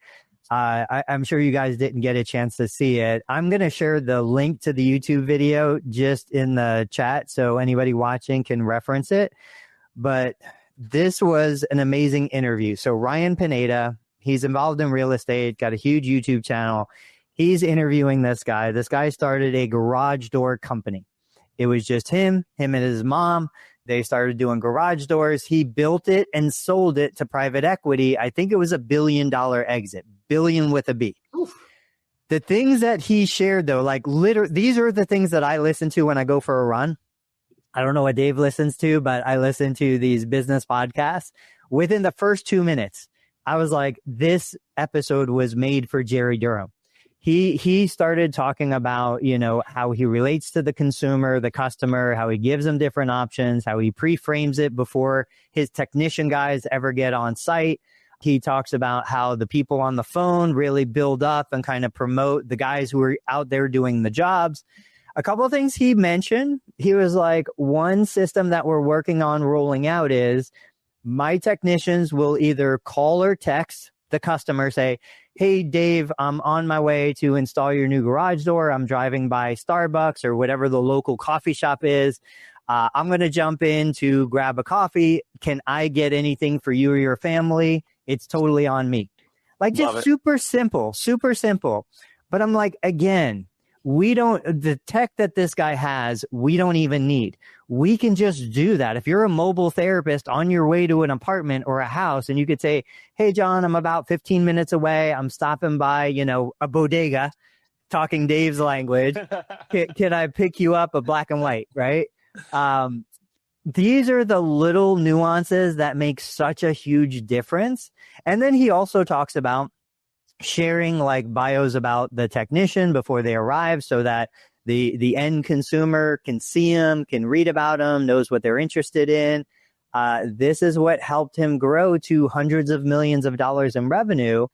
I'm sure you guys didn't get a chance to see it. I'm going to share the link to the YouTube video just in the chat so anybody watching can reference it. But this was an amazing interview. So Ryan Pineda, he's involved in real estate, got a huge YouTube channel. He's interviewing this guy. This guy started a garage door company. It was just him and his mom. They started doing garage doors. He built it and sold it to private equity. I think it was $1 billion exit, billion with a B. Oof. The things that he shared, though, like literally, these are the things that I listen to when I go for a run. I don't know what Dave listens to, but I listen to these business podcasts. Within the first 2 minutes, I was like, this episode was made for Jerry Durham. He started talking about, you know, how he relates to the consumer, the customer, how he gives them different options, how he pre-frames it before his technician guys ever get on site. He talks about how the people on the phone really build up and kind of promote the guys who are out there doing the jobs. A couple of things he mentioned, he was like, one system that we're working on rolling out is my technicians will either call or text the customer, say, hey, Dave, I'm on my way to install your new garage door. I'm driving by Starbucks or whatever the local coffee shop is. I'm going to jump in to grab a coffee. Can I get anything for you or your family? It's totally on me. Like just super simple. But I'm like, again, the tech that this guy has, we don't even need. We can just do that. If you're a mobile therapist on your way to an apartment or a house and you could say, hey, John, I'm about 15 minutes away. I'm stopping by, you know, a bodega, talking Dave's language. Can I pick you up a black and white, right? These are the little nuances that make such a huge difference. And then he also talks about sharing like bios about the technician before they arrive so that the end consumer can see them, can read about them, knows what they're interested in. This is what helped him grow to hundreds of millions of dollars in revenue.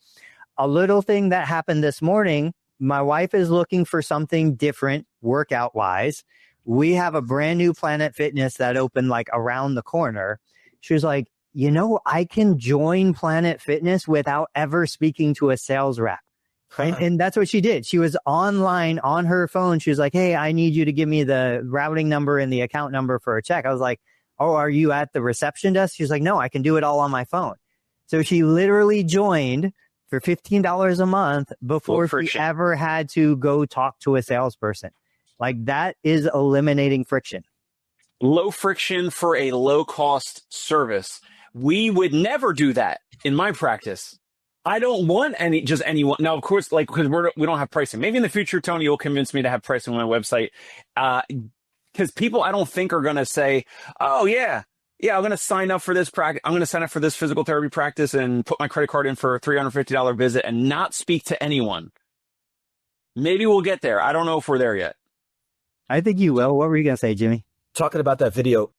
A little thing that happened this morning, my wife is looking for something different workout wise. We have a brand new Planet Fitness that opened like around the corner. She was like, you know, I can join Planet Fitness without ever speaking to a sales rep. Right? And that's what she did. She was online on her phone. She was like, hey, I need you to give me the routing number and the account number for a check. I was like, oh, are you at the reception desk? She was like, no, I can do it all on my phone. So she literally joined for $15 a month before she ever had to go talk to a salesperson. Like that is eliminating friction. Low friction for a low cost service. We would never do that in my practice. I don't want anyone. Now, of course, like, because we don't have pricing. Maybe in the future, Tony will convince me to have pricing on my website. Because people, I don't think are going to say, oh, yeah, I'm going to sign up for this practice. I'm going to sign up for this physical therapy practice and put my credit card in for a $350 visit and not speak to anyone. Maybe we'll get there. I don't know if we're there yet. I think you will. What were you going to say, Jimmy? Talking about that video,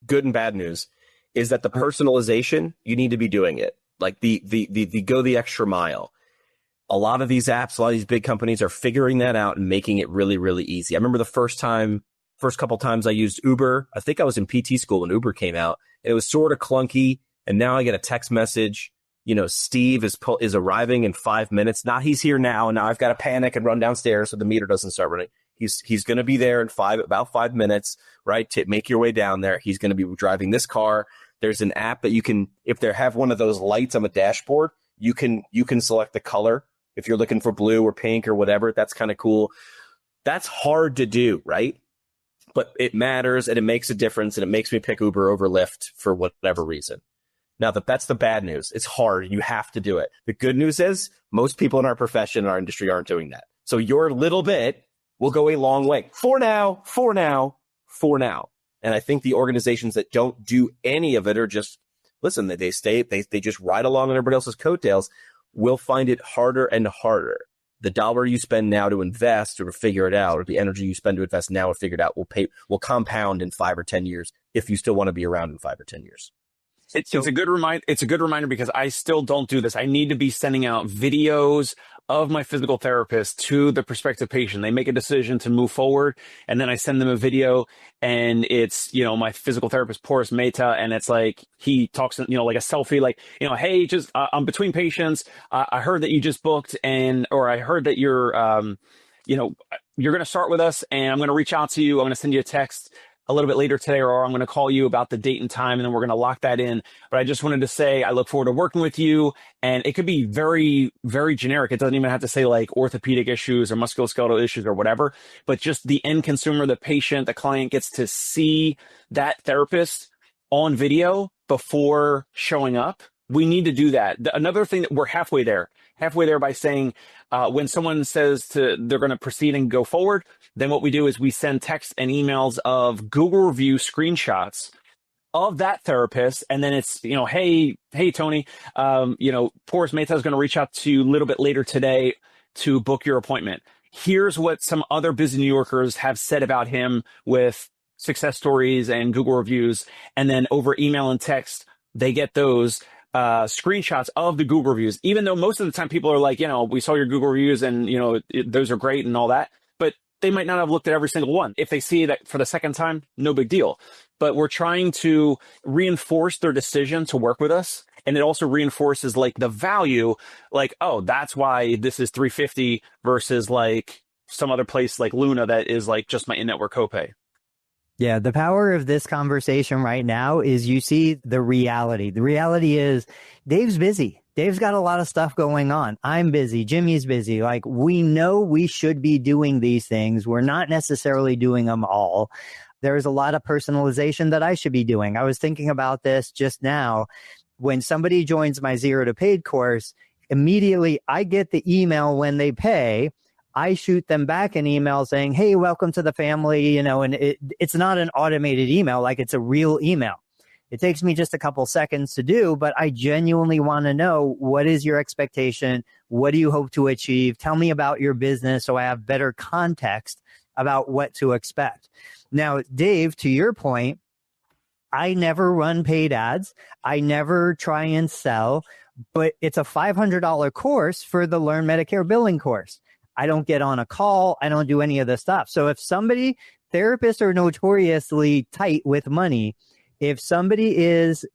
good and bad news is that the personalization, you need to be doing it. Like the go the extra mile. A lot of these apps, a lot of these big companies are figuring that out and making it really, really easy. I remember the first couple times I used Uber. I think I was in PT school when Uber came out. It was sort of clunky. And now I get a text message, you know, Steve is arriving in 5 minutes. Now he's here now. And now I've got to panic and run downstairs so the meter doesn't start running. He's going to be there in about 5 minutes, right? To make your way down there. He's going to be driving this car. There's an app that you can, if they have one of those lights on the dashboard, you can select the color. If you're looking for blue or pink or whatever, that's kind of cool. That's hard to do, right? But it matters and it makes a difference and it makes me pick Uber over Lyft for whatever reason. Now, that's the bad news. It's hard. You have to do it. The good news is most people in our profession, in our industry, aren't doing that. So your little bit will go a long way. For now. And I think the organizations that don't do any of it, or just, listen, they just ride along on everybody else's coattails, will find it harder and harder. The dollar you spend now to invest or to figure it out, or the energy you spend to invest now to figure it out, will compound in 5 or 10 years if you still want to be around in 5 or 10 years. It's a good reminder. It's a good reminder because I still don't do this. I need to be sending out videos of my physical therapist to the prospective patient. They make a decision to move forward, and then I send them a video, and it's, my physical therapist, Porus Mehta, and it's like, he talks, like a selfie, like, hey, just, I'm between patients. I heard that you just booked, or I heard that you're going to start with us, and I'm going to reach out to you. I'm going to send you a text a little bit later today, or I'm going to call you about the date and time, and then we're going to lock that in. But I just wanted to say, I look forward to working with you. And it could be very, very generic. It doesn't even have to say like orthopedic issues or musculoskeletal issues or whatever, but just the end consumer, the patient, the client gets to see that therapist on video before showing up. We need to do that. Another thing that we're halfway there by saying, when someone says they're going to proceed and go forward, then what we do is we send texts and emails of Google review screenshots of that therapist. And then it's, hey, Tony, Porus Mehta is going to reach out to you a little bit later today to book your appointment. Here's what some other busy New Yorkers have said about him with success stories and Google reviews. And then over email and text, they get those screenshots of the Google reviews, even though most of the time people are like, we saw your Google reviews and, those are great and all that, but they might not have looked at every single one. If they see that for the second time, no big deal. But we're trying to reinforce their decision to work with us. And it also reinforces like the value, like, oh, that's why this is $350 versus like some other place like Luna that is like just my in-network copay. Yeah, the power of this conversation right now is you see the reality. The reality is Dave's busy. Dave's got a lot of stuff going on. I'm busy. Jimmy's busy. Like, we know we should be doing these things. We're not necessarily doing them all. There's a lot of personalization that I should be doing. I was thinking about this just now. When somebody joins my Zero to Paid course, immediately I get the email when they pay. I shoot them back an email saying, hey, welcome to the family, and it's not an automated email, like it's a real email. It takes me just a couple seconds to do, but I genuinely want to know, what is your expectation? What do you hope to achieve? Tell me about your business so I have better context about what to expect. Now, Dave, to your point, I never run paid ads. I never try and sell, but it's a $500 course for the Learn Medicare Billing course. I don't get on a call. I don't do any of this stuff. So if therapists are notoriously tight with money. If somebody is,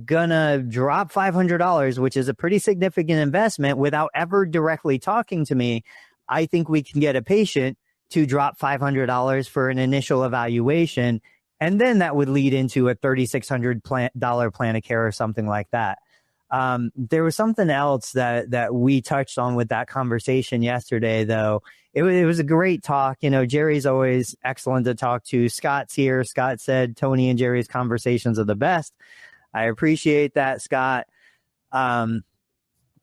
gonna drop $500, which is a pretty significant investment, without ever directly talking to me, I think we can get a patient to drop $500 for an initial evaluation. And then that would lead into a $3,600 plan of care or something like that. There was something else that we touched on with that conversation yesterday, though. It was a great talk. Jerry's always excellent to talk to. Scott's here. Scott said Tony and Jerry's conversations are the best. I appreciate that, Scott. But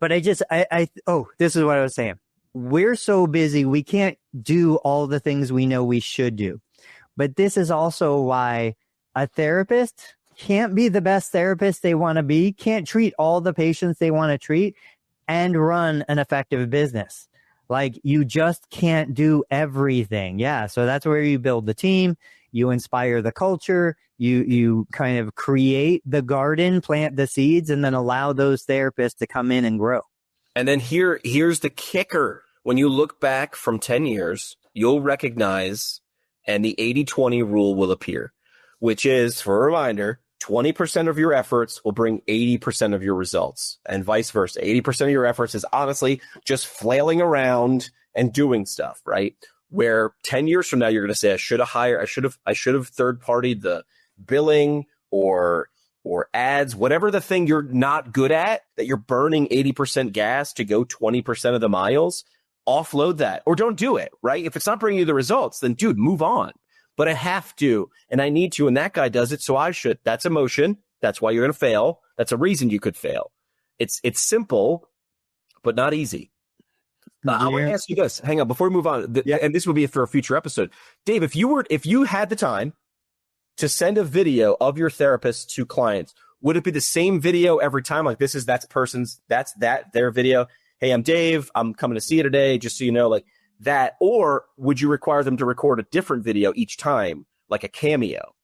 this is what I was saying. We're so busy, we can't do all the things we know we should do. But this is also why a therapist can't be the best therapist they want to be, can't treat all the patients they want to treat, and run an effective business. Like, you just can't do everything. Yeah. So that's where you build the team, you inspire the culture, you kind of create the garden, plant the seeds, and then allow those therapists to come in and grow. And then here's the kicker. When you look back from 10 years, you'll recognize, and the 80-20 rule will appear, which is, for a reminder, 20% of your efforts will bring 80% of your results, and vice versa. 80% of your efforts is honestly just flailing around and doing stuff, right? Where 10 years from now, you're going to say, I should have third-partied the billing or ads, whatever the thing you're not good at, that you're burning 80% gas to go 20% of the miles, offload that or don't do it, right? If it's not bringing you the results, then dude, move on. But I have to, and I need to, and that guy does it, so I should. That's emotion. That's why you're going to fail. That's a reason you could fail. It's simple, but not easy. I want to ask you this. Hang on, before we move on, and this will be for a future episode. Dave, if you had the time to send a video of your therapist to clients, would it be the same video every time? Like that's their video. Hey, I'm Dave. I'm coming to see you today, just so you know, like that. Or would you require them to record a different video each time, like a cameo?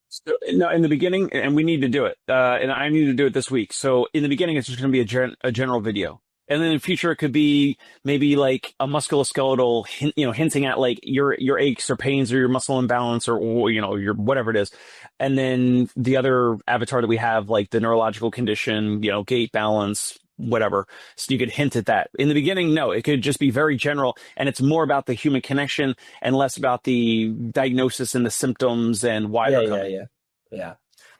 So, no, in the beginning, and we need to do it, and I need to do it this week. So in the beginning, it's just going to be a general video. And then in the future, it could be maybe like a musculoskeletal, hinting at like your aches or pains or your muscle imbalance or your whatever it is. And then the other avatar that we have, like the neurological condition, gait, balance, whatever. So you could hint at that. In the beginning, no, it could just be very general. And it's more about the human connection and less about the diagnosis and the symptoms and why they're coming. Yeah.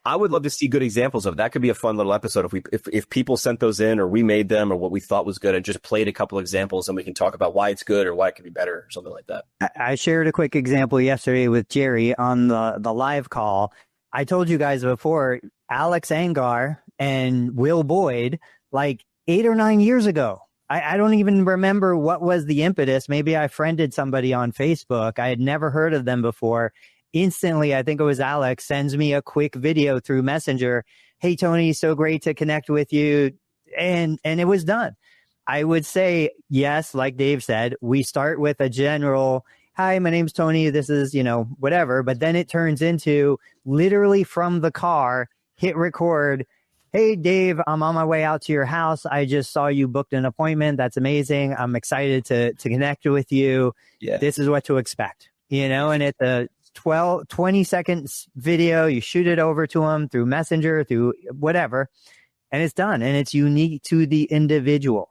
I would love to see good examples of it. That could be a fun little episode if people sent those in or we made them or what we thought was good and just played a couple examples and we can talk about why it's good or why it could be better or something like that. I shared a quick example yesterday with Jerry on the live call. I told you guys before, Alex Angar and Will Boyd, like 8 or 9 years ago. I don't even remember what was the impetus. Maybe I friended somebody on Facebook. I had never heard of them before. Instantly, I think it was Alex, sends me a quick video through Messenger. Hey, Tony, so great to connect with you. And it was done. I would say, yes, like Dave said, we start with a general, hi, my name's Tony. This is, whatever. But then it turns into literally from the car, hit record. Hey, Dave, I'm on my way out to your house. I just saw you booked an appointment. That's amazing. I'm excited to connect with you. Yeah. This is what to expect, and it's a 20 seconds video. You shoot it over to them through Messenger, through whatever, and it's done. And it's unique to the individual.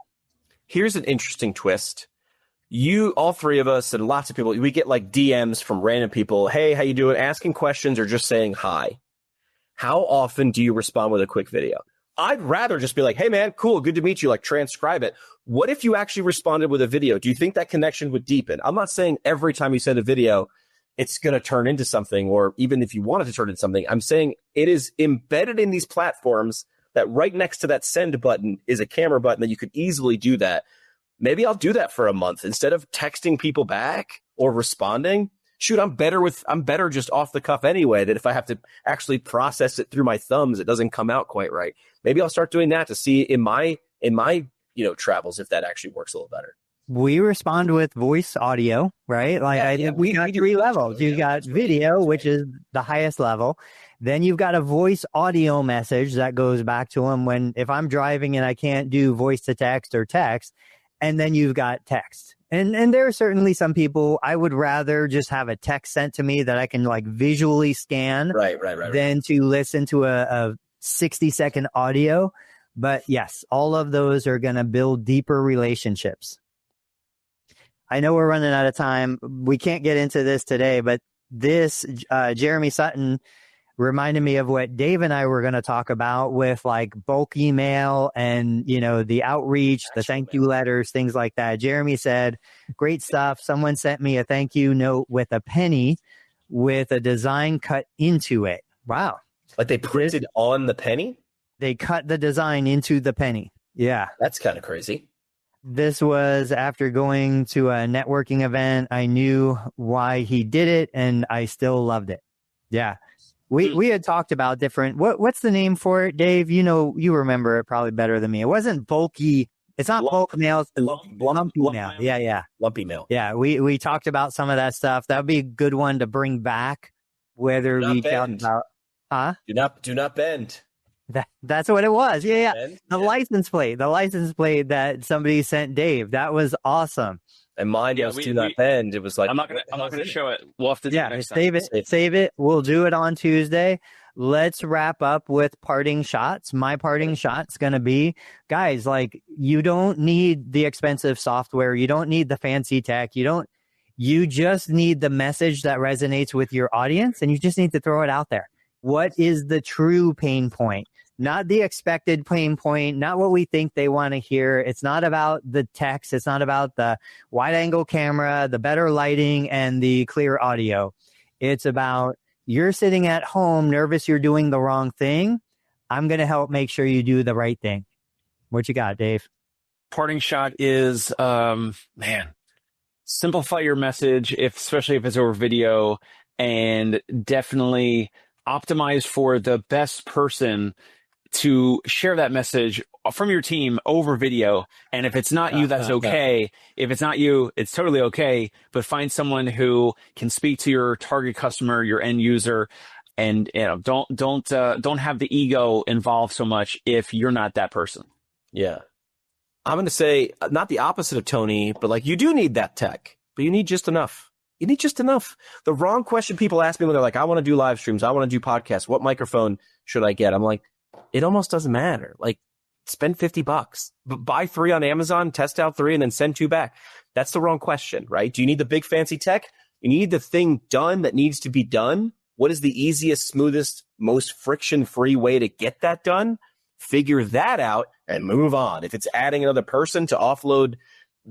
Here's an interesting twist. All three of us and lots of people, we get like DMs from random people. Hey, how you doing? Asking questions or just saying hi. How often do you respond with a quick video? I'd rather just be like, hey man, cool, good to meet you, like transcribe it. What if you actually responded with a video? Do you think that connection would deepen? I'm not saying every time you send a video, it's going to turn into something, or even if you wanted to turn into something. I'm saying it is embedded in these platforms that right next to that send button is a camera button that you could easily do that. Maybe I'll do that for a month instead of texting people back or responding. Shoot, I'm better just off the cuff anyway, that if I have to actually process it through my thumbs, it doesn't come out quite right. Maybe I'll start doing that to see in my travels if that actually works a little better. We respond with voice audio, right? We got 3 levels. You got video, which is the highest level. Then you've got a voice audio message that goes back to them if I'm driving and I can't do voice to text or text. And then you've got text. And there are certainly some people, I would rather just have a text sent to me that I can like visually scan right. than to listen to a 60-second audio. But yes, all of those are going to build deeper relationships. I know we're running out of time. We can't get into this today, but this Jeremy Sutton reminded me of what Dave and I were going to talk about with like bulk email and, the outreach, the thank you letters, things like that. Jeremy said, great stuff. Someone sent me a thank you note with a penny with a design cut into it. Wow. Like they printed on the penny? They cut the design into the penny. Yeah. That's kind of crazy. This was after going to a networking event. I knew why he did it, and I still loved it. Yeah. We had talked about different, what's the name for it, Dave? You remember it probably better than me. It wasn't bulky. It's not bulk mail. Lumpy mail. Yeah. Lumpy mail. Yeah. We talked about some of that stuff. That would be a good one to bring back, whether we talk about, huh? Do not bend. That's what it was. Yeah. Bend? The license plate that somebody sent Dave. That was awesome. And mine was do not bend. It was like I'm not gonna show it. We'll have to do it next time. Save it. We'll do it on Tuesday. Let's wrap up with parting shots. My parting shot's gonna be, guys, like you don't need the expensive software, you don't need the fancy tech, you just need the message that resonates with your audience, and you just need to throw it out there. What is the true pain point? Not the expected pain point, not what we think they want to hear. It's not about the text. It's not about the wide angle camera, the better lighting, and the clear audio. It's about you're sitting at home nervous you're doing the wrong thing. I'm going to help make sure you do the right thing. What you got, Dave? Parting shot is, simplify your message, especially if it's over video, and definitely optimize for the best person to share that message from your team over video. And if it's not you, that's okay. If it's not you, it's totally okay. But find someone who can speak to your target customer, your end user, and don't have the ego involved so much if you're not that person. Yeah. I'm going to say not the opposite of Tony, but like you do need that tech, but you need just enough. You need just enough. The wrong question people ask me when they're like, I want to do live streams. I want to do podcasts. What microphone should I get? I'm like, it almost doesn't matter. Like, spend $50, buy 3 on Amazon, test out 3, and then send 2 back. That's the wrong question, right? Do you need the big fancy tech? You need the thing done that needs to be done. What is the easiest, smoothest, most friction-free way to get that done? Figure that out and move on. If it's adding another person to offload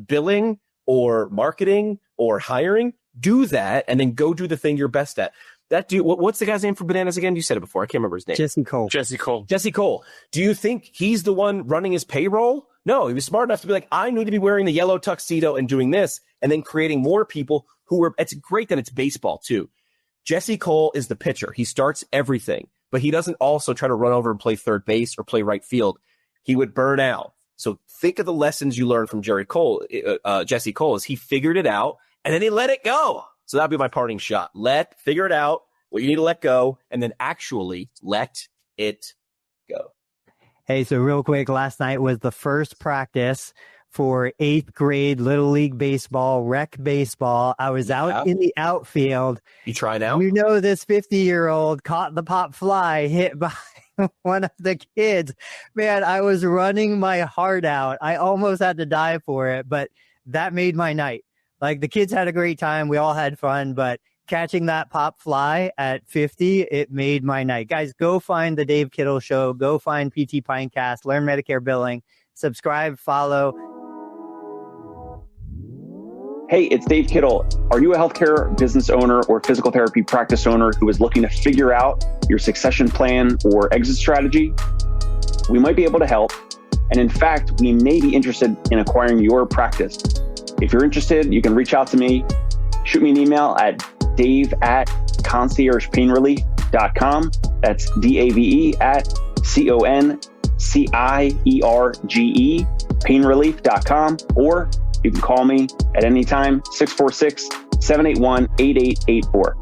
billing or marketing or hiring, do that and then go do the thing you're best at. That dude, what's the guy's name for bananas again? You said it before. I can't remember his name. Jesse Cole. Jesse Cole. Do you think he's the one running his payroll? No, he was smart enough to be like, I need to be wearing the yellow tuxedo and doing this, and then creating more people who are, it's great that it's baseball too. Jesse Cole is the pitcher. He starts everything, but he doesn't also try to run over and play third base or play right field. He would burn out. So think of the lessons you learned from Jesse Cole is he figured it out and then he let it go. So that'd be my parting shot. Figure it out, what you need to let go, and then actually let it go. Hey, so real quick, last night was the first practice for 8th grade Little League Baseball, rec baseball. I was out in the outfield. You try now? You know, this 50-year-old caught the pop fly hit by one of the kids. Man, I was running my heart out. I almost had to die for it, but that made my night. Like, the kids had a great time. We all had fun, but catching that pop fly at 50, it made my night. Guys, go find the Dave Kittle Show. Go find PT Pintcast. Learn Medicare billing. Subscribe, follow. Hey, it's Dave Kittle. Are you a healthcare business owner or physical therapy practice owner who is looking to figure out your succession plan or exit strategy? We might be able to help. And in fact, we may be interested in acquiring your practice. If you're interested, you can reach out to me. Shoot me an email at dave@conciergepainrelief.com. That's DAVE at CONCIERGE painrelief.com. Or you can call me at any time, 646-781-8884.